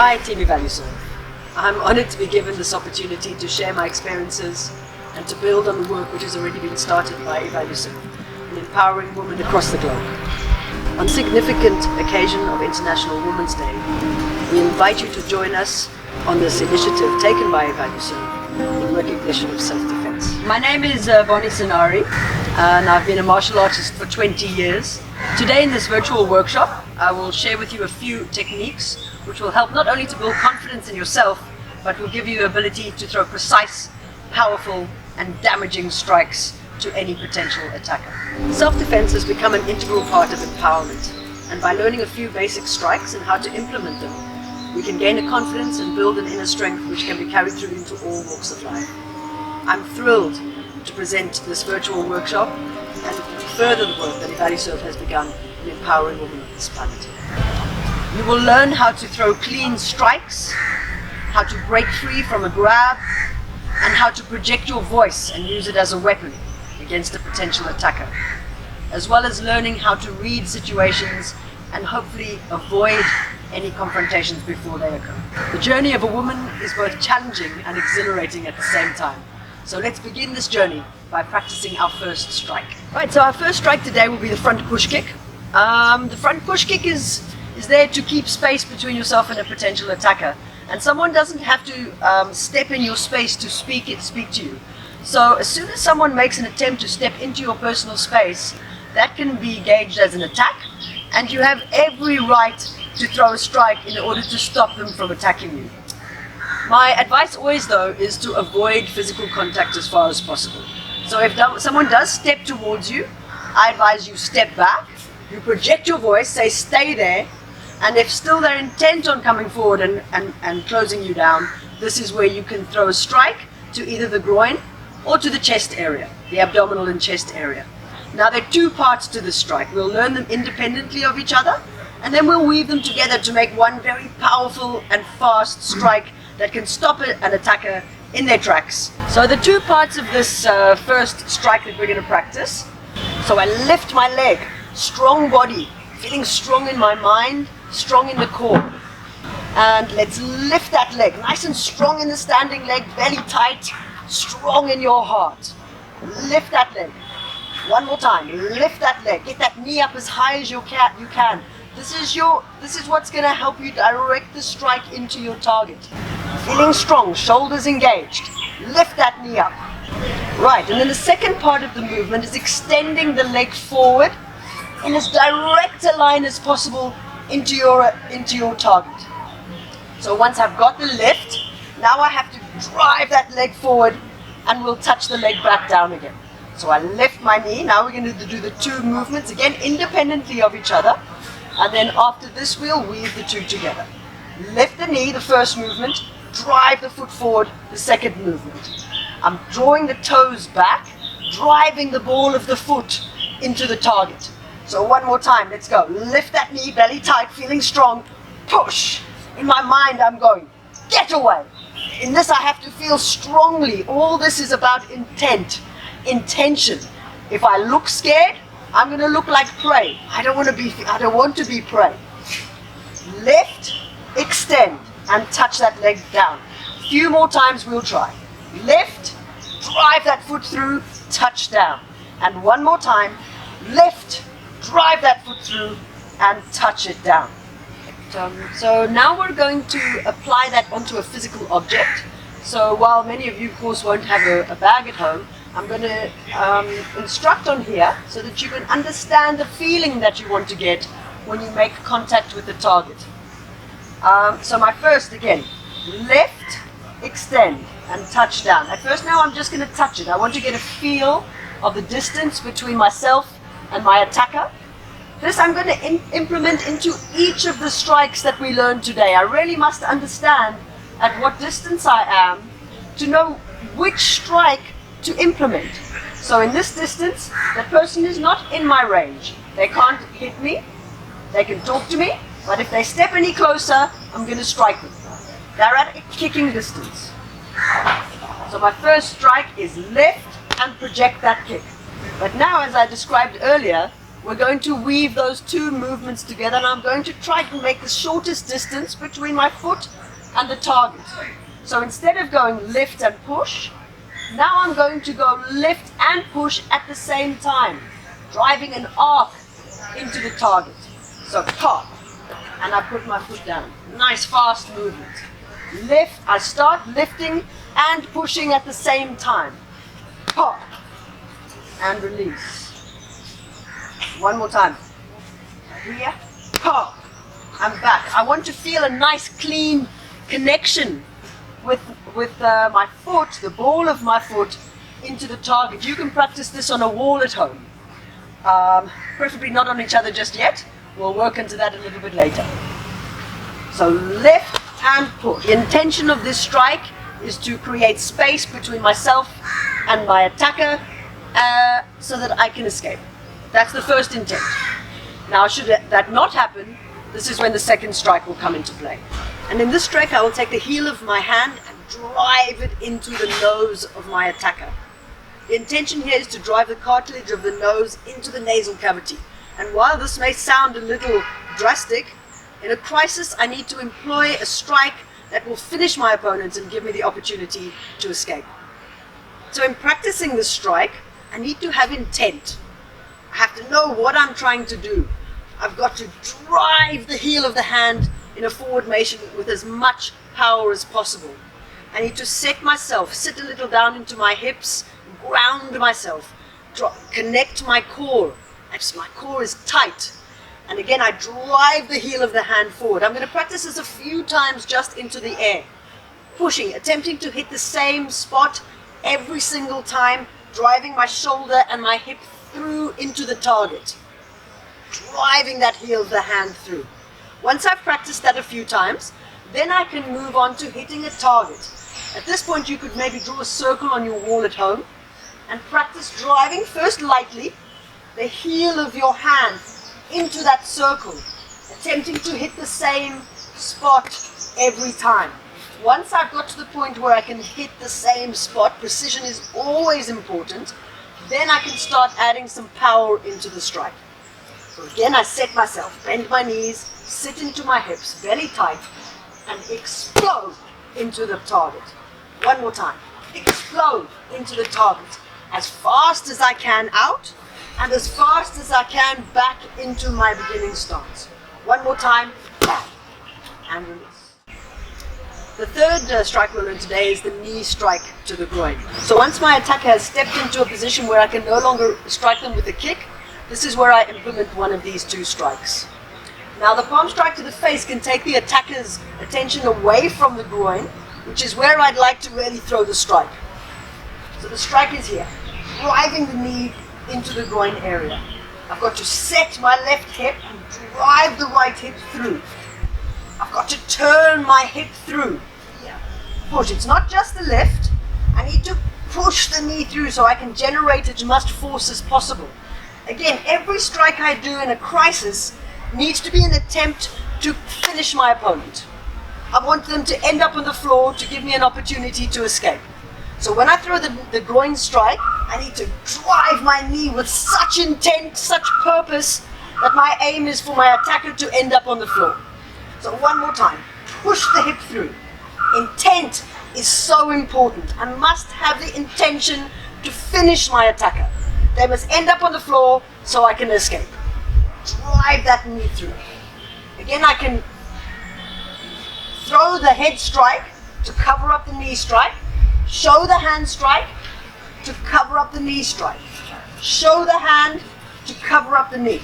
Hi Team Evalueserve. I'm honoured to be given this opportunity to share my experiences and to build on the work which has already been started by Evalueserve in empowering women across the globe. On the significant occasion of International Women's Day, we invite you to join us on this initiative taken by Evalueserve in recognition of self-defense. My name is Bonnie Sonari and I've been a martial artist for 20 years. Today in this virtual workshop, I will share with you a few techniques which will help not only to build confidence in yourself, but will give you the ability to throw precise, powerful and damaging strikes to any potential attacker. Self-defense has become an integral part of empowerment, and by learning a few basic strikes and how to implement them, we can gain a confidence and build an inner strength which can be carried through into all walks of life. I'm thrilled to present this virtual workshop and further the work that Evalueserve has begun in empowering women on this planet. You will learn how to throw clean strikes, how to break free from a grab, and how to project your voice and use it as a weapon against a potential attacker, as well as learning how to read situations and hopefully avoid any confrontations before they occur. The journey of a woman is both challenging and exhilarating at the same time. So let's begin this journey by practicing our first strike. Right, so our first strike today will be the front push kick. The front push kick is there to keep space between yourself and a potential attacker. And someone doesn't have to step in your space to speak to you. So as soon as someone makes an attempt to step into your personal space, that can be gauged as an attack, and you have every right to throw a strike in order to stop them from attacking you. My advice always though is to avoid physical contact as far as possible. So if someone does step towards you, I advise you step back, you project your voice, say stay there, and if still they're intent on coming forward and closing you down, this is where you can throw a strike to either the groin or to the chest area, the abdominal and chest area. Now there are two parts to this strike. We'll learn them independently of each other, and then we'll weave them together to make one very powerful and fast strike that can stop an attacker in their tracks. So the two parts of this first strike that we're going to practice. So I lift my leg, strong body, feeling strong in my mind, strong in the core. And let's lift that leg, nice and strong in the standing leg, belly tight, strong in your heart. Lift that leg. One more time, lift that leg, get that knee up as high as you can. This is what's going to help you direct the strike into your target. Feeling strong, shoulders engaged. Lift that knee up. Right, and then the second part of the movement is extending the leg forward in as direct a line as possible into your target. So once I've got the lift, now I have to drive that leg forward and we'll touch the leg back down again. So I lift my knee, now we're going to do the two movements again independently of each other, and then after this we'll weave the two together. Lift the knee, the first movement, drive the foot forward, the second movement. I'm drawing the toes back, driving the ball of the foot into the target. So one more time, let's go. Lift that knee, belly tight, feeling strong, push. In my mind I'm going, get away. In this I have to feel strongly. All this is about intent, intention. If I look scared, I'm going to look like prey. I don't want to be prey. Lift, extend, and touch that leg down. A few more times we'll try. Lift, drive that foot through, touch down. And one more time, lift, drive that foot through, and touch it down. So now we're going to apply that onto a physical object. So while many of you of course won't have a bag at home, I'm going to instruct on here so that you can understand the feeling that you want to get when you make contact with the target. So my first, again, lift, extend, and touch down. At first now I'm just going to touch it. I want to get a feel of the distance between myself and my attacker. This I'm going to implement into each of the strikes that we learned today. I really must understand at what distance I am to know which strike to implement. So in this distance, the person is not in my range. They can't hit me, they can talk to me, but if they step any closer, I'm going to strike them. They're at a kicking distance. So my first strike is lift and project that kick. But now, as I described earlier, we're going to weave those two movements together, and I'm going to try to make the shortest distance between my foot and the target. So instead of going lift and push, now I'm going to go lift and push at the same time, driving an arc into the target. So pop, and I put my foot down. Nice fast movement. Lift, I start lifting and pushing at the same time. Pop, and release. One more time. Here, pop, I'm back. I want to feel a nice clean connection with my foot, the ball of my foot, into the target. You can practice this on a wall at home. Preferably not on each other just yet. We'll work into that a little bit later. So lift and push. The intention of this strike is to create space between myself and my attacker so that I can escape. That's the first intent. Now, should that not happen, this is when the second strike will come into play. And in this strike, I will take the heel of my hand and drive it into the nose of my attacker. The intention here is to drive the cartilage of the nose into the nasal cavity. And while this may sound a little drastic, in a crisis, I need to employ a strike that will finish my opponent and give me the opportunity to escape. So in practicing this strike, I need to have intent. I have to know what I'm trying to do. I've got to drive the heel of the hand in a forward motion with as much power as possible. I need to set myself, sit a little down into my hips, ground myself, connect my core. My core is tight. And again, I drive the heel of the hand forward. I'm going to practice this a few times just into the air. Pushing, attempting to hit the same spot every single time, driving my shoulder and my hip through into the target. Driving that heel of the hand through. Once I've practiced that a few times, then I can move on to hitting a target. At this point, you could maybe draw a circle on your wall at home and practice driving first lightly the heel of your hand into that circle, attempting to hit the same spot every time. Once I've got to the point where I can hit the same spot, precision is always important, then I can start adding some power into the strike. So again, I set myself, bend my knees, sit into my hips, belly tight, and explode into the target. One more time. Explode into the target. As fast as I can out, and as fast as I can back into my beginning stance. One more time, back, and release. The third strike we'll learn today is the knee strike to the groin. So once my attacker has stepped into a position where I can no longer strike them with a kick, this is where I implement one of these two strikes. Now the palm strike to the face can take the attacker's attention away from the groin, which is where I'd like to really throw the strike. So the strike is here, driving the knee into the groin area. I've got to set my left hip and drive the right hip through. I've got to turn my hip through. Push. It's not just the lift. I need to push the knee through so I can generate as much force as possible. Again, every strike I do in a crisis needs to be an attempt to finish my opponent. I want them to end up on the floor to give me an opportunity to escape. So when I throw the groin strike, I need to drive my knee with such intent, such purpose, that my aim is for my attacker to end up on the floor. So one more time, push the hip through. Intent is so important. I must have the intention to finish my attacker. They must end up on the floor so I can escape. Drive that knee through. Again, I can throw the head strike to cover up the knee strike. Show the hand strike to cover up the knee strike. Show the hand to cover up the knee.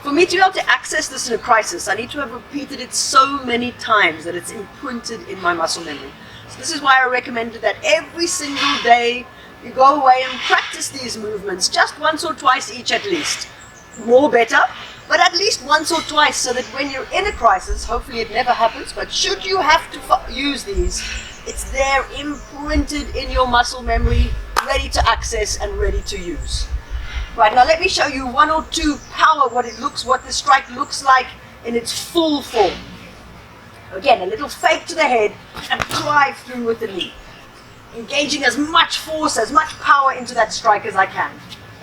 For me to be able to access this in a crisis, I need to have repeated it so many times that it's imprinted in my muscle memory. So this is why I recommended that every single day you go away and practice these movements just once or twice each at least. More better, but at least once or twice, so that when you're in a crisis, hopefully it never happens, but should you have to use these, it's there imprinted in your muscle memory, ready to access and ready to use. Right, now let me show you one or two power, what the strike looks like in its full form. Again, a little fake to the head and drive through with the knee. Engaging as much force, as much power into that strike as I can.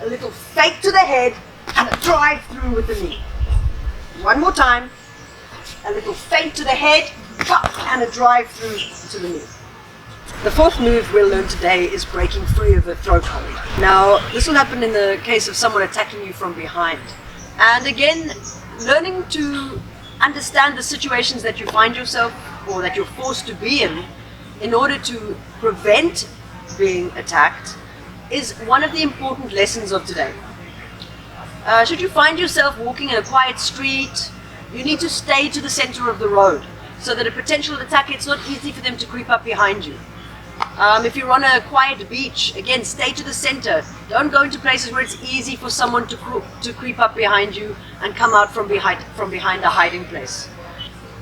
a little fake to the head, and a drive through with the knee. One more time, a little fake to the head, and a drive through to the knee. The fourth move we'll learn today is breaking free of a throat hold. Now, this will happen in the case of someone attacking you from behind. And again, learning to understand the situations that you find yourself or that you're forced to be in order to prevent being attacked is one of the important lessons of today. Should you find yourself walking in a quiet street, you need to stay to the center of the road so that a potential attacker, it's not easy for them to creep up behind you. If you're on a quiet beach, again, stay to the center. Don't go into places where it's easy for someone to creep up behind you and come out from behind a hiding place.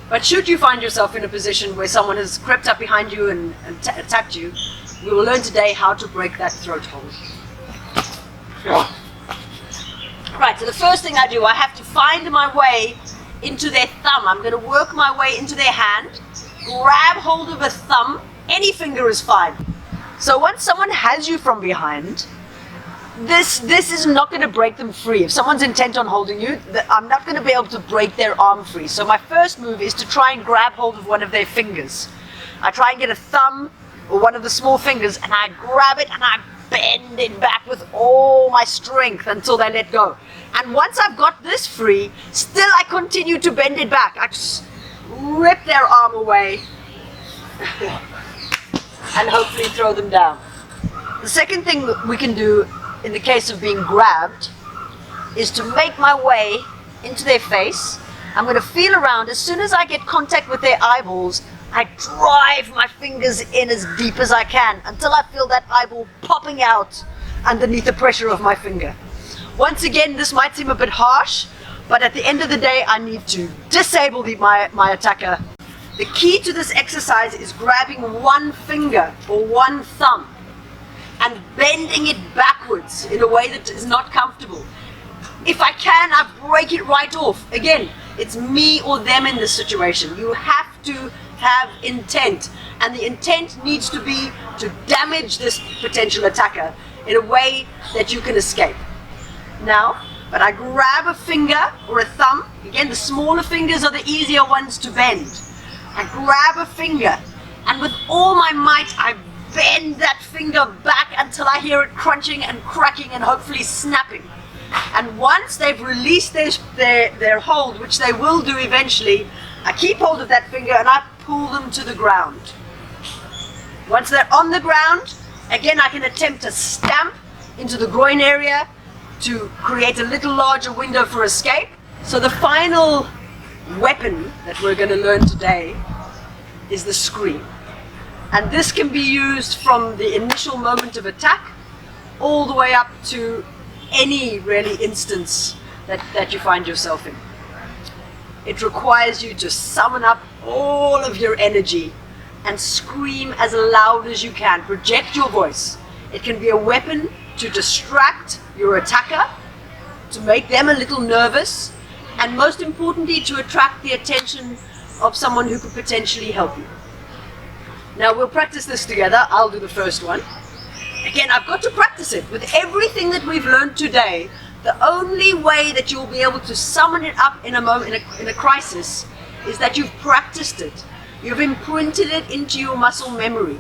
But should you find yourself in a position where someone has crept up behind you and attacked you, we will learn today how to break that throat hold. Right, so the first thing I do, I have to find my way into their thumb. I'm going to work my way into their hand, grab hold of a thumb. Any finger is fine. So once someone has you from behind, this is not going to break them free. If someone's intent on holding you, I'm not going to be able to break their arm free. So my first move is to try and grab hold of one of their fingers. I try and get a thumb or one of the small fingers, and I grab it and I bend it back with all my strength until they let go. And once I've got this free, still I continue to bend it back. I just rip their arm away and hopefully throw them down. The second thing that we can do in the case of being grabbed is to make my way into their face. I'm going to feel around. As soon as I get contact with their eyeballs, I drive my fingers in as deep as I can until I feel that eyeball popping out underneath the pressure of my finger. Once again, this might seem a bit harsh, but at the end of the day, I need to disable my attacker. The key to this exercise is grabbing one finger or one thumb and bending it backwards in a way that is not comfortable. If I can, I break it right off. Again, it's me or them in this situation. You have to have intent, and the intent needs to be to damage this potential attacker in a way that you can escape. Now, but I grab a finger or a thumb. Again, the smaller fingers are the easier ones to bend. I grab a finger, and with all my might, I bend that finger back until I hear it crunching and cracking and hopefully snapping. And once they've released their hold, which they will do eventually, I keep hold of that finger and I pull them to the ground. Once they're on the ground, again I can attempt to stamp into the groin area to create a little larger window for escape. So the final weapon that we're going to learn today is the scream. And this can be used from the initial moment of attack all the way up to any really instance that you find yourself in. It requires you to summon up all of your energy and scream as loud as you can. Project your voice. It can be a weapon to distract your attacker, to make them a little nervous, and most importantly, to attract the attention of someone who could potentially help you. Now we'll practice this together. I'll do the first one. Again, I've got to practice it. With everything that we've learned today, the only way that you'll be able to summon it up in a moment, in a crisis, is that you've practiced it. You've imprinted it into your muscle memory.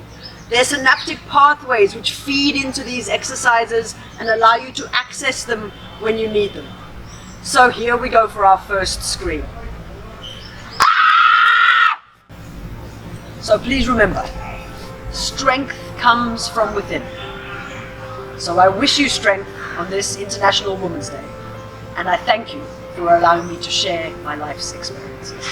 There's synaptic pathways which feed into these exercises and allow you to access them when you need them. So here we go for our first scream. So please remember, strength comes from within. So I wish you strength on this International Women's Day, and I thank you for allowing me to share my life's experiences.